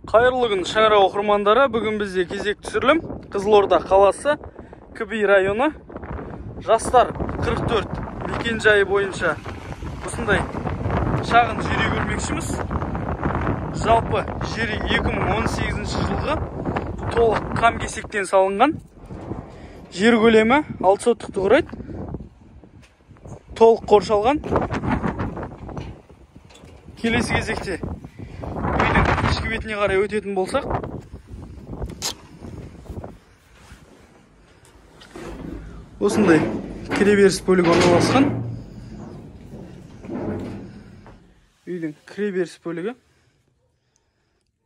Қайырлы күн шаңырақ оқырмандары, бүгін бізде кезек түсірілім Қызылорда қаласы, Кіби районы, жастар 44 мекен-жайы бойынша осындай шағын жер үй көрмекшіміз. Жалпы жер үй 2018 жылғы толық қам кесектен салынған. Жер көлемі 6 сотықты құрайды. Толық қоршалған. Келесі кезекте үйдің ішкі бетіне қарай өтетін болсақ, осындай кіреберіс бөлігі орналасқан. Үйдің кіреберіс бөлігі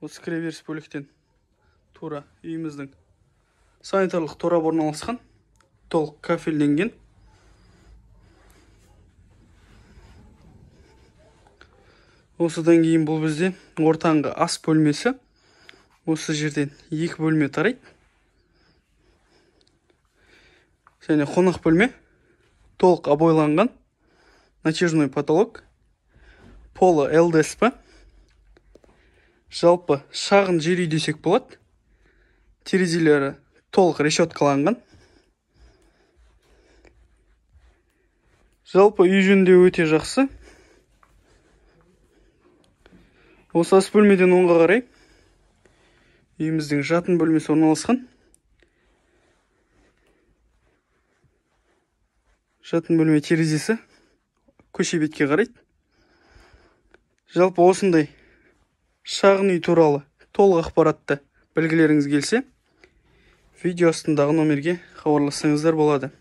осы кіреберіс бөліктен тура үйіміздің санитарлық торап орналасқан, толық кафелленген. Осыдан кейін бұл бізде ортаңғы ас бөлмесі. Осы жерден 2 бөлме тарайды. Және қонақ бөлме толық абойланған. Натяжной потолок. Полы ЛДСП. Жалпы шағын жер үй десек болады. Терезелері толық решеткаланған. Жалпы үй жөндеуі өте жақсы. Осы ас бөлмеден оңға қарай үйіміздің жатын бөлмесі орналасқан. Жатын бөлме терезесі көше бетке қарайды. Жалпы осындай шағын үй туралы толық ақпаратты білгілеріңіз келсе, видео астындағы номерге хабарлассаңыздар болады.